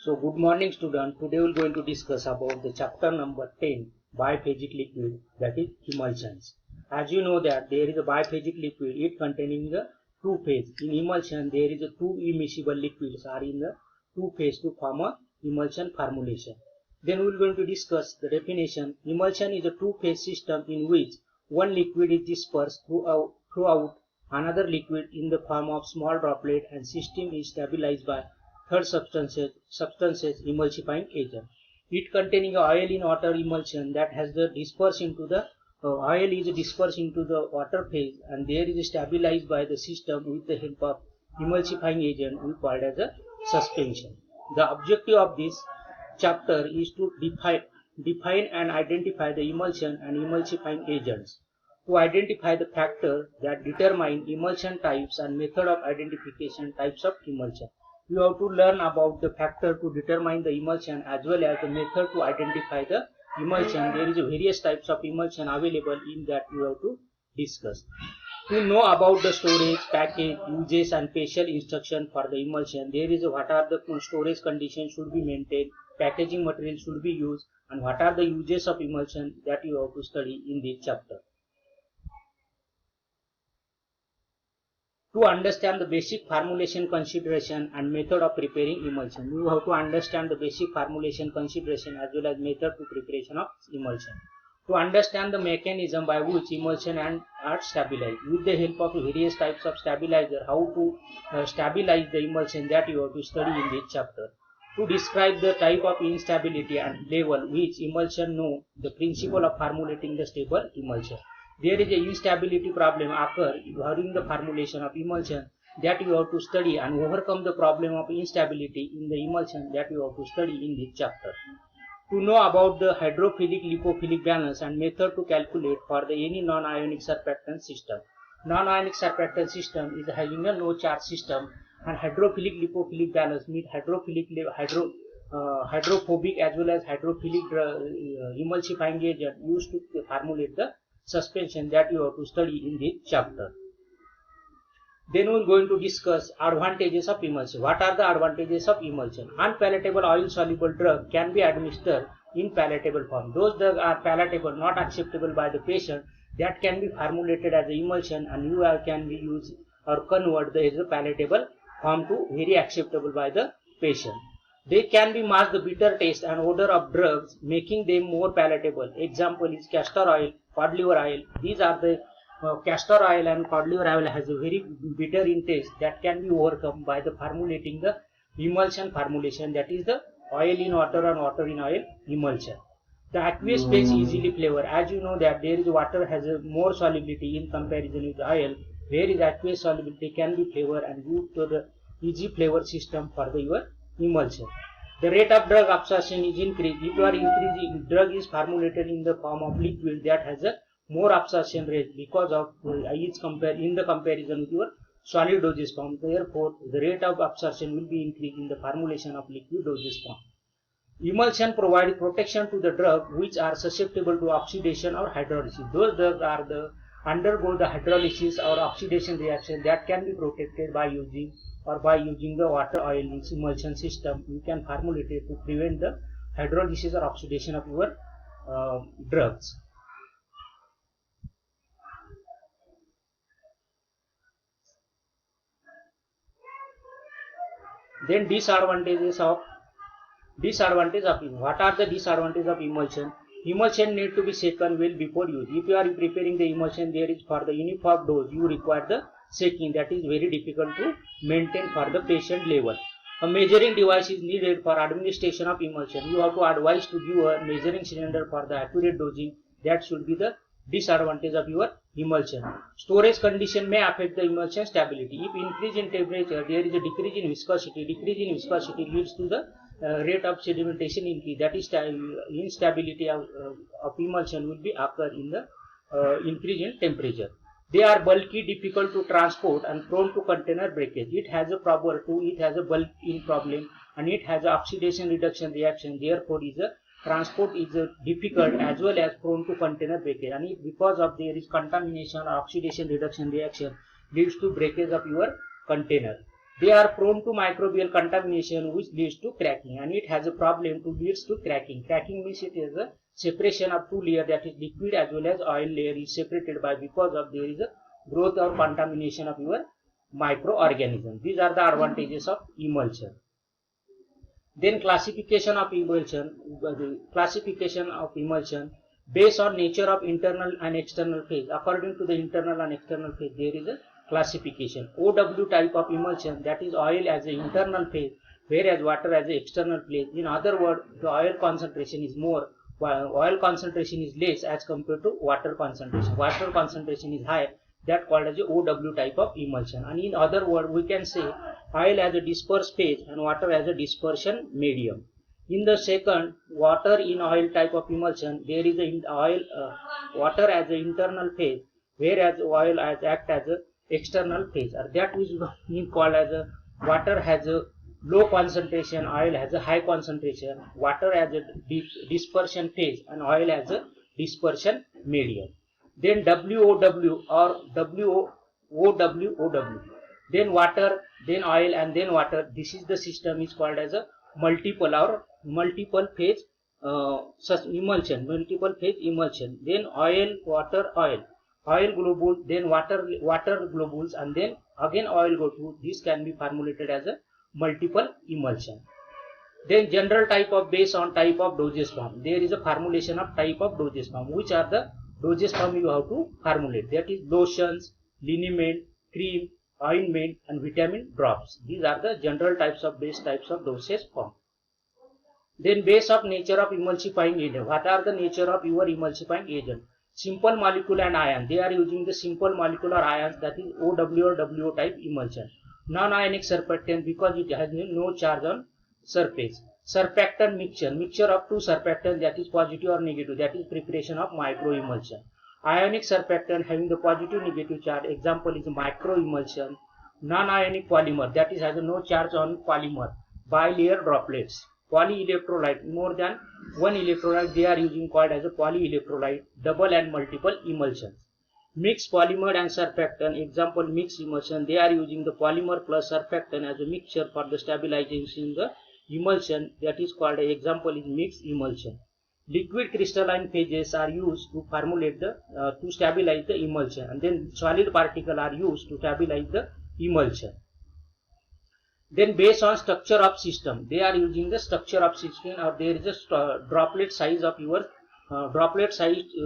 So good morning student. Today we are going to discuss about the chapter number 10 biphasic liquid, that is emulsions. As you know that there is a biphasic liquid, it containing the two phase. In emulsion there is a two immiscible liquids are in the two phase to form a emulsion formulation. Then we are going to discuss the definition. Emulsion is a two phase system in which one liquid is dispersed throughout another liquid in the form of small droplet and system is stabilized by third substances emulsifying agent. It containing oil in water emulsion that has the dispersed into the oil is dispersed into the water phase and there is stabilized by the system with the help of emulsifying agent we called as a suspension. The objective of this chapter is to define and identify the emulsion and emulsifying agents, to identify the factors that determine emulsion types and method of identification types of emulsion. You have to learn about the factor to determine the emulsion as well as the method to identify the emulsion. There is various types of emulsion available in that you have to discuss. To know about the storage, package, uses and special instruction for the emulsion, there is what are the storage conditions should be maintained, packaging material should be used, and what are the uses of emulsion that you have to study in this chapter. To understand the basic formulation consideration and method of preparing emulsion, you have to understand the basic formulation consideration as well as method to preparation of emulsion. To understand the mechanism by which emulsion are stabilized, with the help of various types of stabilizer, how to stabilize the emulsion that you have to study in this chapter. To describe the type of instability and level which emulsion know, the principle of formulating the stable emulsion. There is a instability problem occur during the formulation of emulsion that you have to study and overcome the problem of instability in the emulsion that you have to study in this chapter. To know about the hydrophilic lipophilic balance and method to calculate for the any non-ionic surfactant system. Non-ionic surfactant system is having a no charge system, and hydrophilic lipophilic balance means hydrophobic as well as hydrophilic emulsifying agent used to formulate the suspension that you have to study in this chapter. Then we are going to discuss advantages of emulsion. What are the advantages of emulsion? Unpalatable oil soluble drug can be administered in palatable form. Those drugs are palatable, not acceptable by the patient, that can be formulated as an emulsion and you can be used or convert as a palatable form to very acceptable by the patient. They can be mask the bitter taste and odor of drugs, making them more palatable. Example is castor oil, cod liver oil. These are the castor oil and cod liver oil has a very bitter in taste that can be overcome by the formulating the emulsion formulation, that is the oil in water and water in oil emulsion. The aqueous phase easily flavor. As you know that there is water has a more solubility in comparison with oil, whereas aqueous solubility can be flavor and due to the easy flavor system for the your emulsion. The rate of drug absorption is increased. If you are increasing, drug is formulated in the form of liquid that has a more absorption rate because of in the comparison with your solid dosage form. Therefore, the rate of absorption will be increased in the formulation of liquid dosage form. Emulsion provides protection to the drug which are susceptible to oxidation or hydrolysis. Those drugs are the undergo the hydrolysis or oxidation reaction that can be protected by using the water oil in emulsion system. You can formulate it to prevent the hydrolysis or oxidation of your drugs. Then disadvantages of what are the disadvantages of emulsion? Emulsion need to be shaken well before use. If you are preparing the emulsion, there is for the uniform dose you require the shaking, that is very difficult to maintain for the patient level. A measuring device is needed for administration of emulsion. You have to advise to give a measuring cylinder for the accurate dosing. That should be the disadvantage of your emulsion. Storage condition may affect the emulsion stability. If increase in temperature, there is a decrease in viscosity. Decrease in viscosity leads to the rate of sedimentation increase. That is instability of emulsion will be occur in the increase in temperature. They are bulky, difficult to transport and prone to container breakage. It has a bulk in problem and it has a oxidation reduction reaction. Therefore, transport is difficult as well as prone to container breakage. And if because of there is contamination or oxidation reduction reaction leads to breakage of your container. They are prone to microbial contamination which leads to cracking, and it has a problem to leads to cracking. Cracking means it is a separation of two layers, that is liquid as well as oil layer is separated by because of there is a growth or contamination of your microorganism. These are the advantages of emulsion. Then classification of emulsion. Based on nature of internal and external phase. According to the internal and external phase, there is a classification. OW type of emulsion, that is oil as an internal phase, whereas water as an external phase. In other words, the oil concentration is more, while oil concentration is less as compared to water concentration. Water concentration is high, that called as a OW type of emulsion. And in other words, we can say oil as a dispersed phase and water as a dispersion medium. In the second, water in oil type of emulsion, there is a water as an internal phase, whereas oil act as a external phase. Or that is called as a water has a low concentration, oil has a high concentration. Water as a dispersion phase and oil as a dispersion medium. Then WOW or WOWOW. Then water, then oil, and then water. This is the system is called as a multiple phase emulsion. Then oil, water, oil globule, then water globules, and then again oil globule. This can be formulated as a multiple emulsion. Then general type of based on type of dosage form. There is a formulation of type of dosage form. Which are the dosage form you have to formulate? That is lotions, liniment, cream, ointment, and vitamin drops. These are the general types of base types of dosage form. Then base of nature of emulsifying agent. What are the nature of your emulsifying agent? Simple molecule and ion. They are using the simple molecular ions, that is OW or WO type emulsion. Non-ionic surfactant because it has no charge on surface. Surfactant mixture of two surfactants, that is positive or negative, that is preparation of microemulsion. Ionic surfactant having the positive negative charge, example is microemulsion. Non-ionic polymer, that is has no charge on polymer. Bilayer droplets. Polyelectrolyte, more than one electrolyte they are using, called as a polyelectrolyte. Double and multiple emulsions. Mixed polymer and surfactant, example mixed emulsion, they are using the polymer plus surfactant as a mixture for the stabilization in the emulsion, that is called, example is mixed emulsion. Liquid crystalline phases are used to formulate the to stabilize the emulsion, and then solid particles are used to stabilize the emulsion. Then based on structure of system, they are using the structure of system, or there is a droplet size of your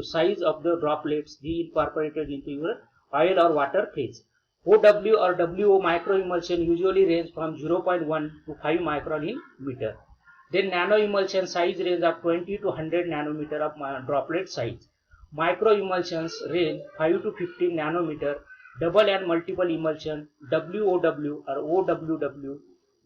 size of the droplets be incorporated into your oil or water phase. OW or WO microemulsion usually range from 0.1 to 5 micron in meter. Then nanoemulsion size range of 20 to 100 nanometer of droplet size. Microemulsions range 5 to 15 nanometer. Double and multiple emulsion, WOW or OWW.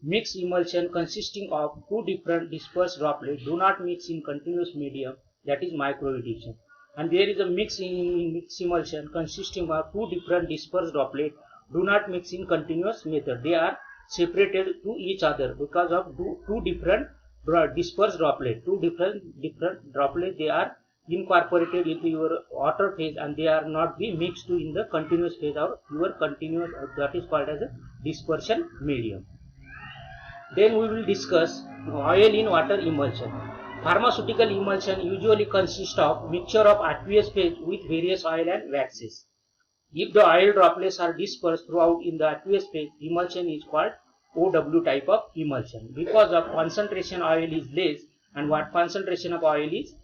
Mixed emulsion consisting of two different dispersed droplets do not mix in continuous medium, that is microaddition. And there is a mixed emulsion consisting of two different dispersed droplets do not mix in continuous method. They are separated to each other because of two different dispersed droplets. Two different droplets, they are incorporated into your water phase, and they are not be mixed in the continuous phase or your continuous, that is called as a dispersion medium. Then we will discuss oil in water emulsion. Pharmaceutical emulsion usually consists of mixture of aqueous phase with various oil and waxes. If the oil droplets are dispersed throughout in the aqueous phase, emulsion is called OW type of emulsion. Because of concentration oil is less and what concentration of oil is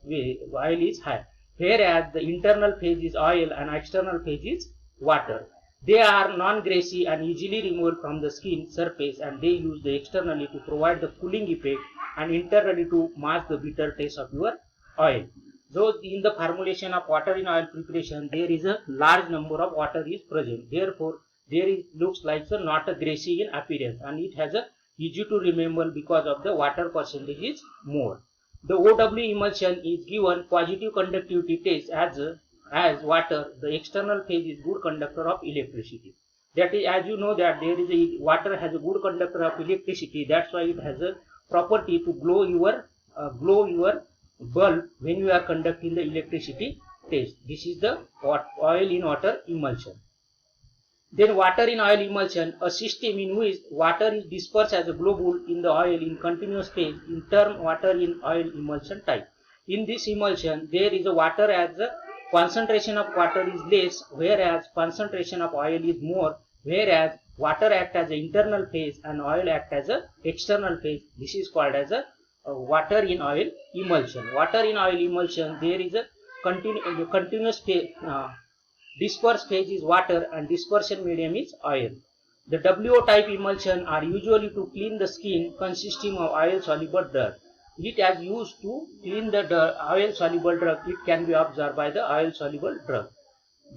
high, whereas the internal phase is oil and external phase is water. They are non-greasy and easily removed from the skin surface, and they use the externally to provide the cooling effect and internally to mask the bitter taste of your oil. So in the formulation of water in oil preparation, there is a large number of water is present. Therefore, there is looks like not a greasy in appearance, and it has a easy to remember because of the water percentage is more. The OW emulsion is given positive conductivity test as water. The external phase is good conductor of electricity. That is, as you know that there is a water has a good conductor of electricity. That's why it has a property to glow your bulb when you are conducting the electricity test. This is the oil in water emulsion. Then water in oil emulsion, a system in which water is dispersed as a globule in the oil in continuous phase, in term water in oil emulsion type. In this emulsion, there is a water as the concentration of water is less, whereas concentration of oil is more, whereas water act as an internal phase and oil act as a external phase. This is called as a water in oil emulsion. Water in oil emulsion, there is a continuous phase. Dispersed phase is water and dispersion medium is oil. The WO type emulsion are usually to clean the skin consisting of oil soluble drug. It is used to clean the oil soluble drug. It can be absorbed by the oil soluble drug.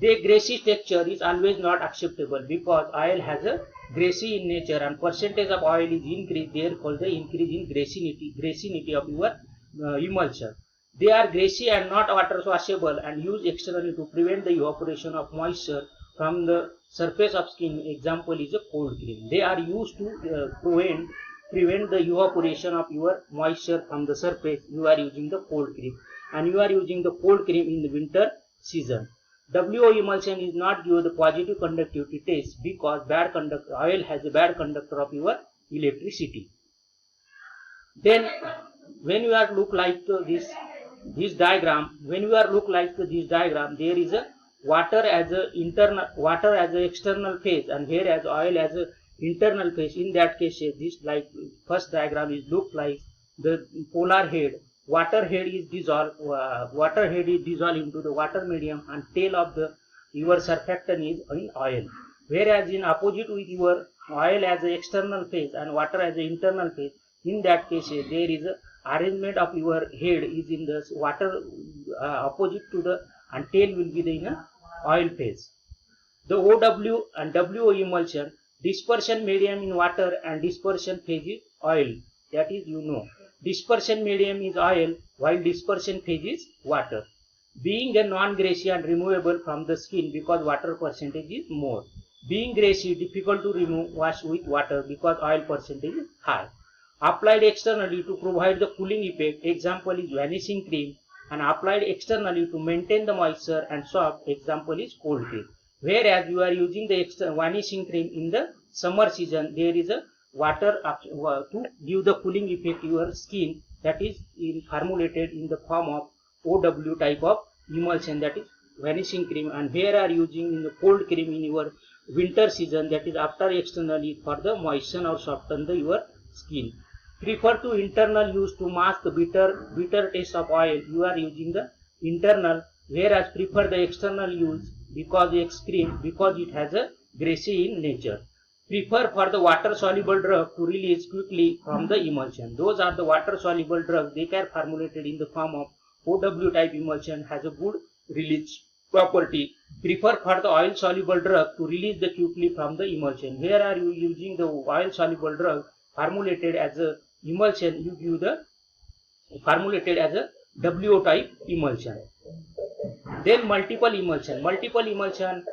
The greasy texture is always not acceptable because oil has a greasy in nature and percentage of oil is increased, therefore the increase in graisinity of your emulsion. They are greasy and not water washable and used externally to prevent the evaporation of moisture from the surface of skin. Example is a cold cream. They are used to prevent the evaporation of your moisture from the surface. You are using the cold cream and you are using the cold cream in the winter season. WO emulsion is not give the positive conductivity test because oil has a bad conductor of your electricity. Then when you are look like this diagram, there is a water as a external phase and whereas oil as a internal phase. In that case, this like first diagram is look like the polar head. Water head is dissolved into the water medium and tail of your surfactant is in oil. Whereas in opposite with your oil as a external phase and water as a internal phase, in that case there is a arrangement of your head is in the water opposite to the and tail will be in a oil phase. The OW and WO emulsion, dispersion medium in water and dispersion phase is oil. That is dispersion medium is oil while dispersion phase is water. Being a non-greasy and removable from the skin because water percentage is more. Being greasy, difficult to remove, wash with water because oil percentage is high. Applied externally to provide the cooling effect, example is vanishing cream, and applied externally to maintain the moisture and soft, example is cold cream. Whereas you are using the vanishing cream in the summer season, there is a water to give the cooling effect to your skin, that is formulated in the form of OW type of emulsion, that is vanishing cream, and where are using in the cold cream in your winter season, that is after externally for the moisten or soften your skin. Prefer to internal use to mask the bitter taste of oil. You are using the internal, whereas prefer the external use because it has a greasy in nature. Prefer for the water soluble drug to release quickly from the emulsion. Those are the water soluble drugs. They are formulated in the form of OW type emulsion, has a good release property. Prefer for the oil soluble drug to release the quickly from the emulsion. Where are you using the oil soluble drug formulated as a emulsion, you give the formulated as a WO type emulsion. Then multiple emulsion. Multiple emulsion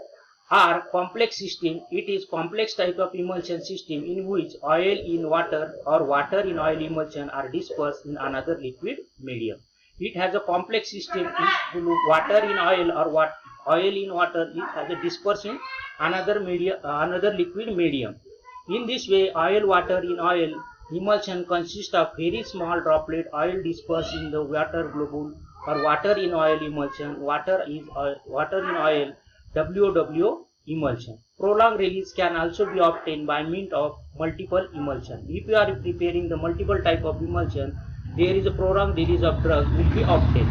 are complex system. It is complex type of emulsion system in which oil in water or water in oil emulsion are dispersed in another liquid medium. It has a complex system in water in oil or oil in water. It has a dispersed in another liquid medium. In this way, oil water in oil emulsion consists of very small droplet oil dispersed in the water globule or water in oil emulsion. Water in oil WOW emulsion. Prolonged release can also be obtained by means of multiple emulsion. If you are preparing the multiple type of emulsion, there is a prolonged release of drug will be obtained.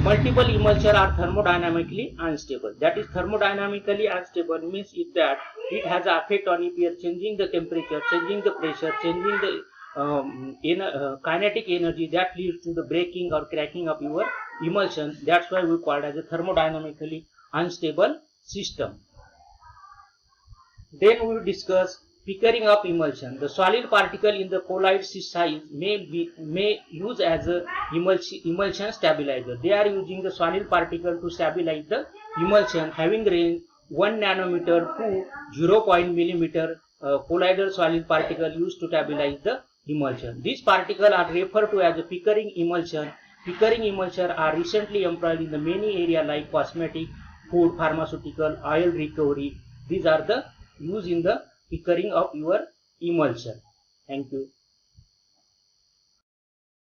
Multiple emulsion are thermodynamically unstable. That is thermodynamically unstable means that it has an effect on if you are changing the temperature, changing the pressure, changing the kinetic energy, that leads to the breaking or cracking of your emulsion. That's why we call it as a thermodynamically unstable system. Then we will discuss Pickering of emulsion. The solid particle in the colloid size may use as a emulsion stabilizer. They are using the solid particle to stabilize the emulsion, having range 1 nanometer to 0. millimeter. Colloidal solid particle used to stabilize the emulsion. These particles are referred to as a Pickering emulsion. Pickering emulsion are recently employed in the many areas like cosmetic, food, pharmaceutical, oil recovery. These are the use in the Pickering of your emulsion. Thank you.